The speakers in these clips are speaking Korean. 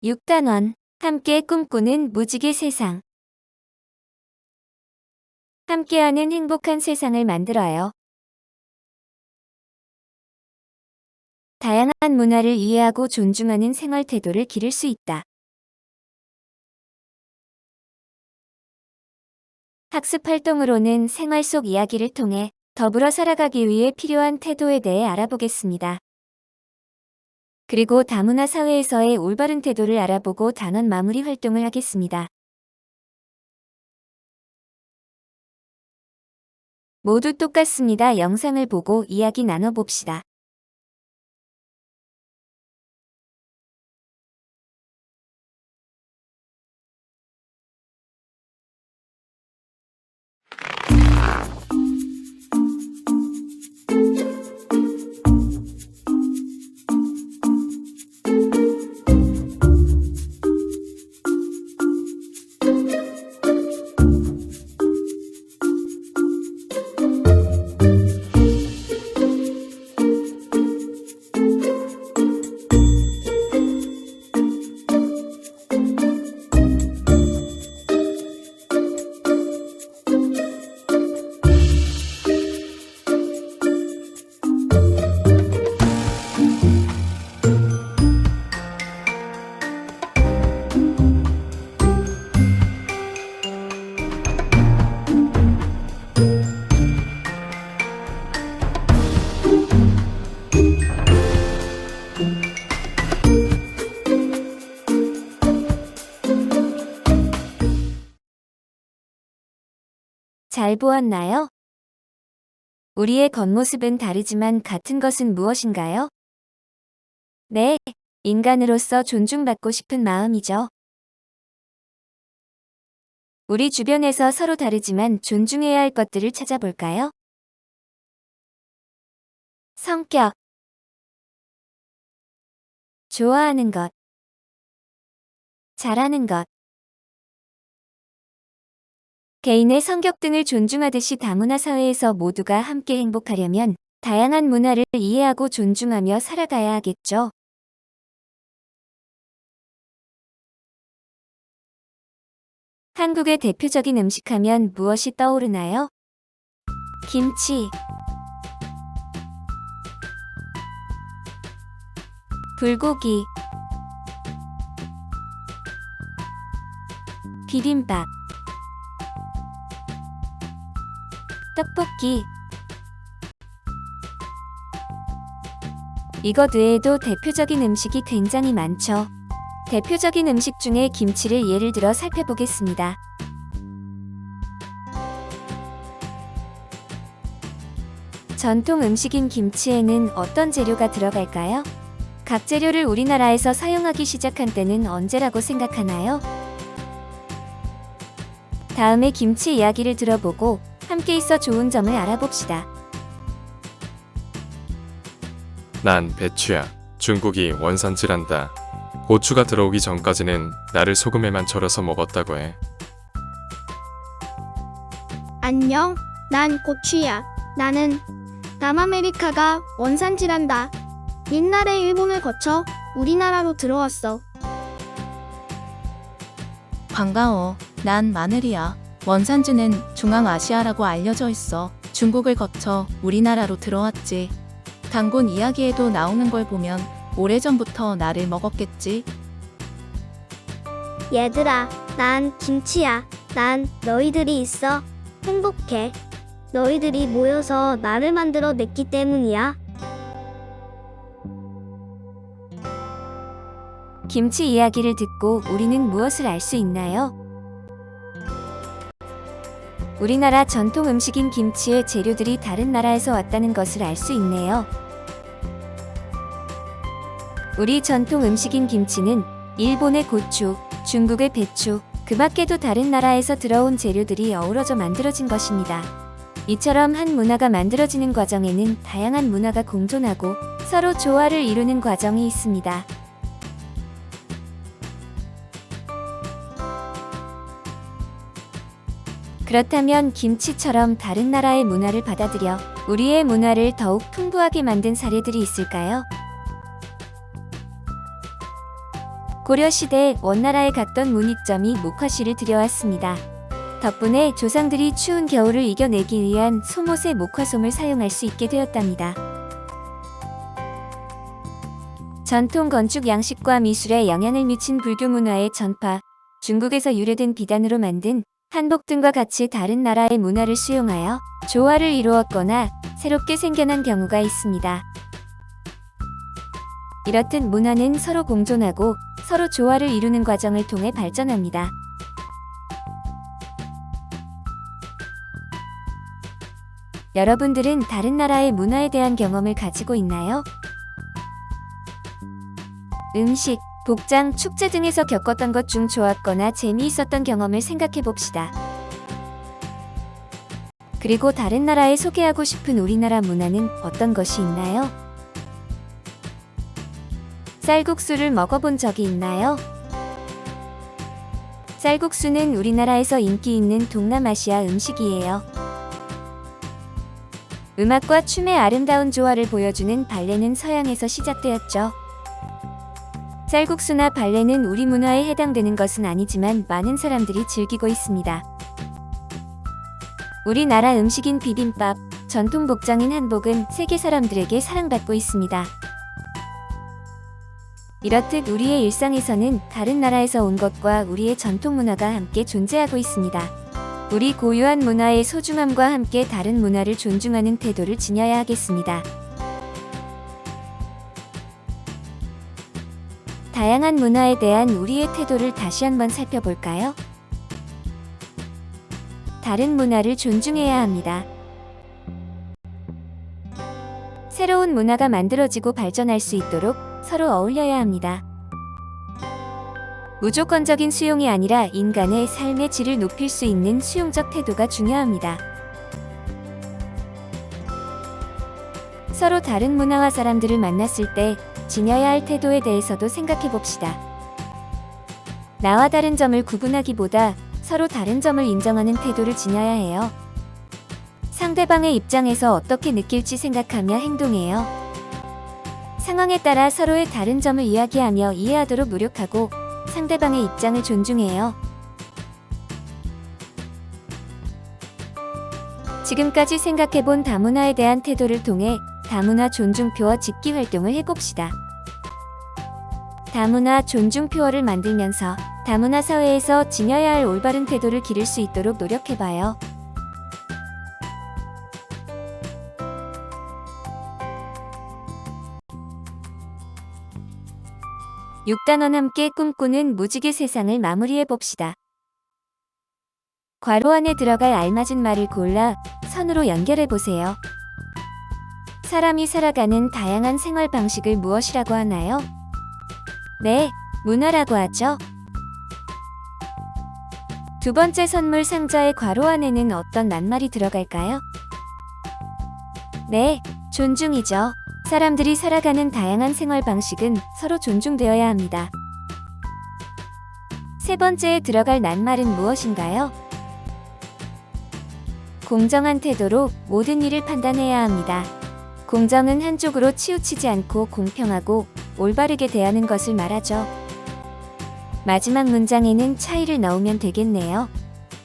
6단원 함께 꿈꾸는 무지개 세상. 함께하는 행복한 세상을 만들어요. 다양한 문화를 이해하고 존중하는 생활 태도를 기를 수 있다. 학습 활동으로는 생활 속 이야기를 통해 더불어 살아가기 위해 필요한 태도에 대해 알아보겠습니다. 그리고 다문화 사회에서의 올바른 태도를 알아보고 단원 마무리 활동을 하겠습니다. 모두 똑같습니다. 영상을 보고 이야기 나눠봅시다. 잘 보았나요? 우리의 겉모습은 다르지만 같은 것은 무엇인가요? 네, 인간으로서 존중받고 싶은 마음이죠. 우리 주변에서 서로 다르지만 존중해야 할 것들을 찾아볼까요? 성격, 좋아하는 것, 잘하는 것, 개인의 성격 등을 존중하듯이 다문화 사회에서 모두가 함께 행복하려면 다양한 문화를 이해하고 존중하며 살아가야 하겠죠. 한국의 대표적인 음식하면 무엇이 떠오르나요? 김치, 불고기, 비빔밥, 떡볶이. 이것 외에도 대표적인 음식이 굉장히 많죠. 대표적인 음식 중에 김치를 예를 들어 살펴보겠습니다. 전통 음식인 김치에는 어떤 재료가 들어갈까요? 각 재료를 우리나라에서 사용하기 시작한 때는 언제라고 생각하나요? 다음에 김치 이야기를 들어보고 함께 있어 좋은 점을 알아봅시다. 난 배추야. 중국이 원산지란다. 고추가 들어오기 전까지는 나를 소금에만 절여서 먹었다고 해. 안녕, 난 고추야. 나는 남아메리카가 원산지란다. 옛날에 일본을 거쳐 우리나라로 들어왔어. 반가워. 난 마늘이야. 원산지는 중앙아시아라고 알려져 있어. 중국을 거쳐 우리나라로 들어왔지. 단군 이야기에도 나오는 걸 보면 오래전부터 나를 먹었겠지. 얘들아, 난 김치야. 난 너희들이 있어 행복해. 너희들이 모여서 나를 만들어 냈기 때문이야. 김치 이야기를 듣고 우리는 무엇을 알 수 있나요? 우리나라 전통 음식인 김치의 재료들이 다른 나라에서 왔다는 것을 알 수 있네요. 우리 전통 음식인 김치는 일본의 고추, 중국의 배추, 그 밖에도 다른 나라에서 들어온 재료들이 어우러져 만들어진 것입니다. 이처럼 한 문화가 만들어지는 과정에는 다양한 문화가 공존하고 서로 조화를 이루는 과정이 있습니다. 그렇다면 김치처럼 다른 나라의 문화를 받아들여 우리의 문화를 더욱 풍부하게 만든 사례들이 있을까요? 고려시대 원나라에 갔던 문익점이 목화씨를 들여왔습니다. 덕분에 조상들이 추운 겨울을 이겨내기 위한 소못의 목화솜을 사용할 수 있게 되었답니다. 전통 건축 양식과 미술에 영향을 미친 불교 문화의 전파, 중국에서 유래된 비단으로 만든 한복 등과 같이 다른 나라의 문화를 수용하여 조화를 이루었거나 새롭게 생겨난 경우가 있습니다. 이렇듯 문화는 서로 공존하고 서로 조화를 이루는 과정을 통해 발전합니다. 여러분들은 다른 나라의 문화에 대한 경험을 가지고 있나요? 음식, 복장, 축제 등에서 겪었던 것 중 좋았거나 재미있었던 경험을 생각해 봅시다. 그리고 다른 나라에 소개하고 싶은 우리나라 문화는 어떤 것이 있나요? 쌀국수를 먹어본 적이 있나요? 쌀국수는 우리나라에서 인기 있는 동남아시아 음식이에요. 음악과 춤의 아름다운 조화를 보여주는 발레는 서양에서 시작되었죠. 쌀국수나 발레는 우리 문화에 해당되는 것은 아니지만 많은 사람들이 즐기고 있습니다. 우리나라 음식인 비빔밥, 전통 복장인 한복은 세계 사람들에게 사랑받고 있습니다. 이렇듯 우리의 일상에서는 다른 나라에서 온 것과 우리의 전통 문화가 함께 존재하고 있습니다. 우리 고유한 문화의 소중함과 함께 다른 문화를 존중하는 태도를 지녀야 하겠습니다. 다양한 문화에 대한 우리의 태도를 다시 한번 살펴볼까요? 다른 문화를 존중해야 합니다. 새로운 문화가 만들어지고 발전할 수 있도록 서로 어울려야 합니다. 무조건적인 수용이 아니라 인간의 삶의 질을 높일 수 있는 수용적 태도가 중요합니다. 서로 다른 문화와 사람들을 만났을 때 지녀야 할 태도에 대해서도 생각해 봅시다. 나와 다른 점을 구분하기보다 서로 다른 점을 인정하는 태도를 지녀야 해요. 상대방의 입장에서 어떻게 느낄지 생각하며 행동해요. 상황에 따라 서로의 다른 점을 이야기하며 이해하도록 노력하고 상대방의 입장을 존중해요. 지금까지 생각해본 다문화에 대한 태도를 통해 다문화 존중표어 집기 활동을 해봅시다. 다문화 존중표어를 만들면서 다문화 사회에서 지녀야 할 올바른 태도를 기를 수 있도록 노력해봐요. (6단원) 함께 꿈꾸는 무지개 세상을 마무리해봅시다. 괄호 안에 들어갈 알맞은 말을 골라 선으로 연결해보세요. 사람이 살아가는 다양한 생활 방식을 무엇이라고 하나요? 네, 문화라고 하죠. 두 번째 선물 상자의 괄호 안에는 어떤 낱말이 들어갈까요? 네, 존중이죠. 사람들이 살아가는 다양한 생활 방식은 서로 존중되어야 합니다. 세 번째에 들어갈 낱말은 무엇인가요? 공정한 태도로 모든 일을 판단해야 합니다. 공정은 한쪽으로 치우치지 않고 공평하고 올바르게 대하는 것을 말하죠. 마지막 문장에는 차이를 넣으면 되겠네요.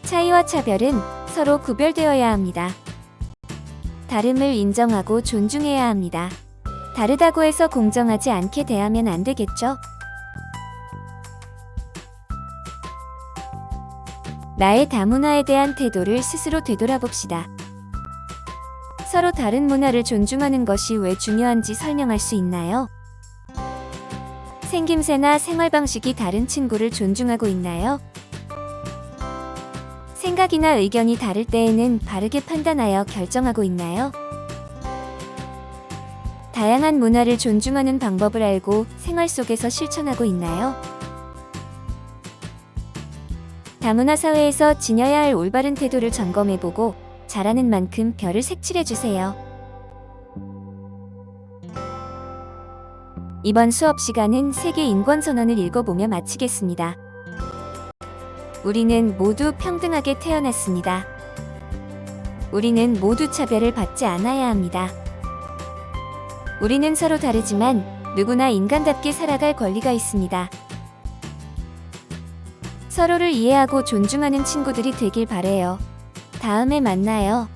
차이와 차별은 서로 구별되어야 합니다. 다름을 인정하고 존중해야 합니다. 다르다고 해서 공정하지 않게 대하면 안 되겠죠? 나의 다문화에 대한 태도를 스스로 되돌아봅시다. 서로 다른 문화를 존중하는 것이 왜 중요한지 설명할 수 있나요? 생김새나 생활 방식이 다른 친구를 존중하고 있나요? 생각이나 의견이 다를 때에는 바르게 판단하여 결정하고 있나요? 다양한 문화를 존중하는 방법을 알고 생활 속에서 실천하고 있나요? 다문화 사회에서 지녀야 할 올바른 태도를 점검해보고 잘하는 만큼 별을 색칠해주세요. 이번 수업 시간은 세계 인권선언을 읽어보며 마치겠습니다. 우리는 모두 평등하게 태어났습니다. 우리는 모두 차별을 받지 않아야 합니다. 우리는 서로 다르지만 누구나 인간답게 살아갈 권리가 있습니다. 서로를 이해하고 존중하는 친구들이 되길 바래요. 다음에 만나요.